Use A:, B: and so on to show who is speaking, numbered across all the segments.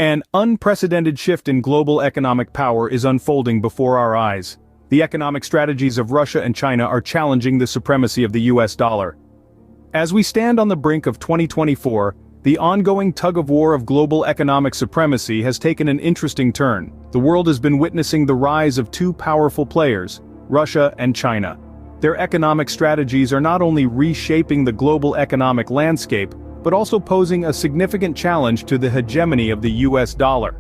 A: An unprecedented shift in global economic power is unfolding before our eyes. The economic strategies of Russia and China are challenging the supremacy of the US dollar. As we stand on the brink of 2024, the ongoing tug-of-war of global economic supremacy has taken an interesting turn. The world has been witnessing the rise of two powerful players, Russia and China. Their economic strategies are not only reshaping the global economic landscape, but also posing a significant challenge to the hegemony of the US dollar.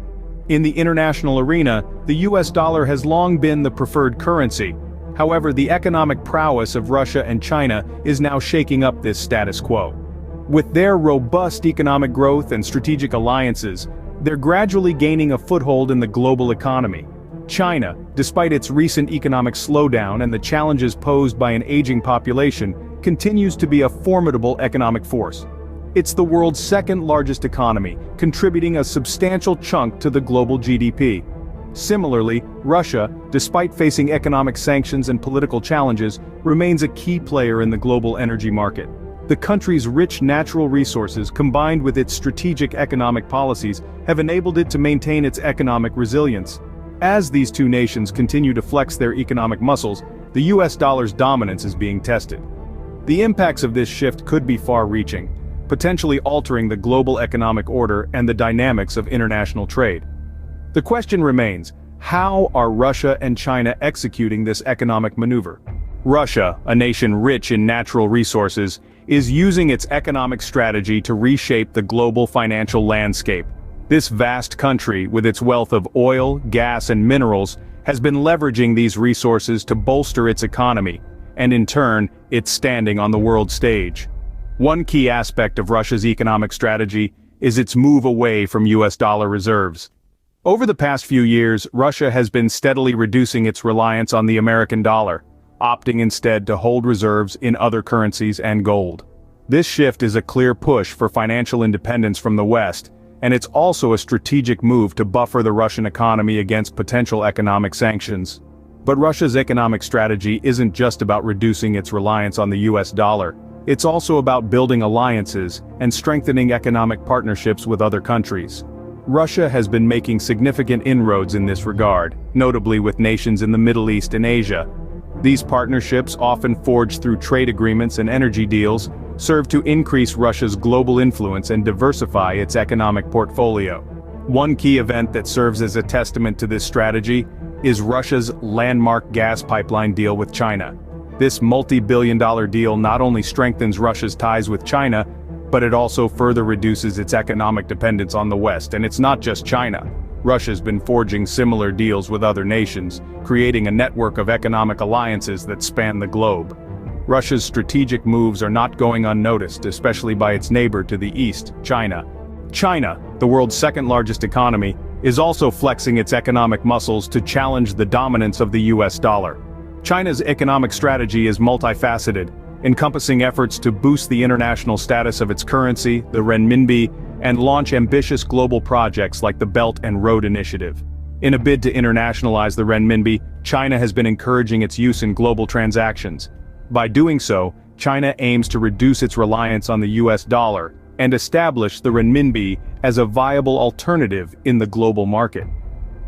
A: In the international arena, the US dollar has long been the preferred currency. However, the economic prowess of Russia and China is now shaking up this status quo. With their robust economic growth and strategic alliances, they're gradually gaining a foothold in the global economy. China, despite its recent economic slowdown and the challenges posed by an aging population, continues to be a formidable economic force. It's the world's second largest economy, contributing a substantial chunk to the global GDP. Similarly, Russia, despite facing economic sanctions and political challenges, remains a key player in the global energy market. The country's rich natural resources, combined with its strategic economic policies, have enabled it to maintain its economic resilience. As these two nations continue to flex their economic muscles, the US dollar's dominance is being tested. The impacts of this shift could be far-reaching, potentially altering the global economic order and the dynamics of international trade. The question remains, how are Russia and China executing this economic maneuver? Russia, a nation rich in natural resources, is using its economic strategy to reshape the global financial landscape. This vast country, with its wealth of oil, gas and minerals, has been leveraging these resources to bolster its economy, and in turn, its standing on the world stage. One key aspect of Russia's economic strategy is its move away from US dollar reserves. Over the past few years, Russia has been steadily reducing its reliance on the American dollar, opting instead to hold reserves in other currencies and gold. This shift is a clear push for financial independence from the West, and it's also a strategic move to buffer the Russian economy against potential economic sanctions. But Russia's economic strategy isn't just about reducing its reliance on the US dollar. It's also about building alliances and strengthening economic partnerships with other countries. Russia has been making significant inroads in this regard, notably with nations in the Middle East and Asia. These partnerships, often forged through trade agreements and energy deals, serve to increase Russia's global influence and diversify its economic portfolio. One key event that serves as a testament to this strategy is Russia's landmark gas pipeline deal with China. This multi-billion-dollar deal not only strengthens Russia's ties with China, but it also further reduces its economic dependence on the West. And it's not just China. Russia's been forging similar deals with other nations, creating a network of economic alliances that span the globe. Russia's strategic moves are not going unnoticed, especially by its neighbor to the east, China. China, the world's second-largest economy, is also flexing its economic muscles to challenge the dominance of the US dollar. China's economic strategy is multifaceted, encompassing efforts to boost the international status of its currency, the renminbi, and launch ambitious global projects like the Belt and Road Initiative. In a bid to internationalize the renminbi, China has been encouraging its use in global transactions. By doing so, China aims to reduce its reliance on the US dollar and establish the renminbi as a viable alternative in the global market.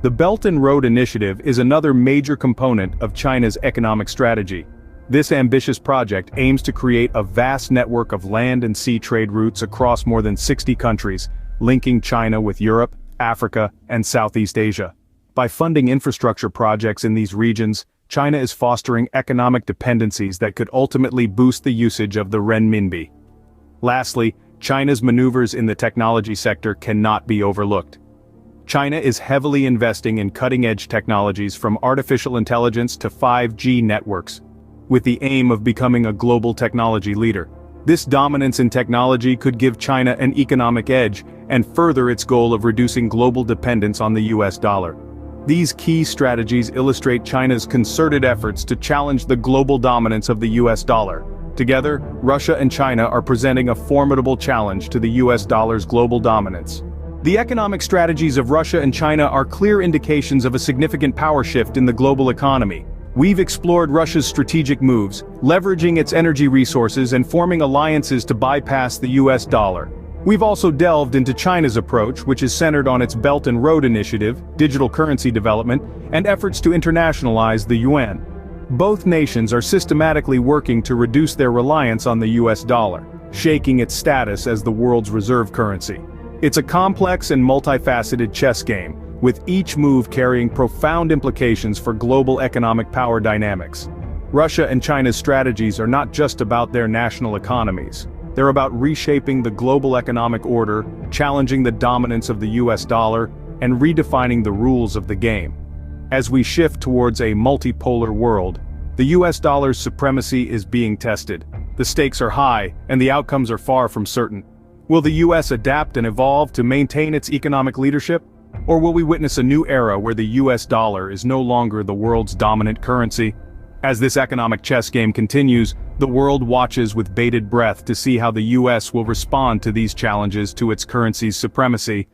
A: The Belt and Road Initiative is another major component of China's economic strategy. This ambitious project aims to create a vast network of land and sea trade routes across more than 60 countries, linking China with Europe, Africa, and Southeast Asia. By funding infrastructure projects in these regions, China is fostering economic dependencies that could ultimately boost the usage of the renminbi. Lastly, China's maneuvers in the technology sector cannot be overlooked. China is heavily investing in cutting-edge technologies from artificial intelligence to 5G networks, with the aim of becoming a global technology leader. This dominance in technology could give China an economic edge and further its goal of reducing global dependence on the US dollar. These key strategies illustrate China's concerted efforts to challenge the global dominance of the US dollar. Together, Russia and China are presenting a formidable challenge to the US dollar's global dominance. The economic strategies of Russia and China are clear indications of a significant power shift in the global economy. We've explored Russia's strategic moves, leveraging its energy resources and forming alliances to bypass the US dollar. We've also delved into China's approach, which is centered on its Belt and Road Initiative, digital currency development, and efforts to internationalize the yuan. Both nations are systematically working to reduce their reliance on the US dollar, shaking its status as the world's reserve currency. It's a complex and multifaceted chess game, with each move carrying profound implications for global economic power dynamics. Russia and China's strategies are not just about their national economies. They're about reshaping the global economic order, challenging the dominance of the US dollar, and redefining the rules of the game. As we shift towards a multipolar world, the US dollar's supremacy is being tested. The stakes are high, and the outcomes are far from certain. Will the US adapt and evolve to maintain its economic leadership? Or will we witness a new era where the US dollar is no longer the world's dominant currency? As this economic chess game continues, the world watches with bated breath to see how the US will respond to these challenges to its currency's supremacy.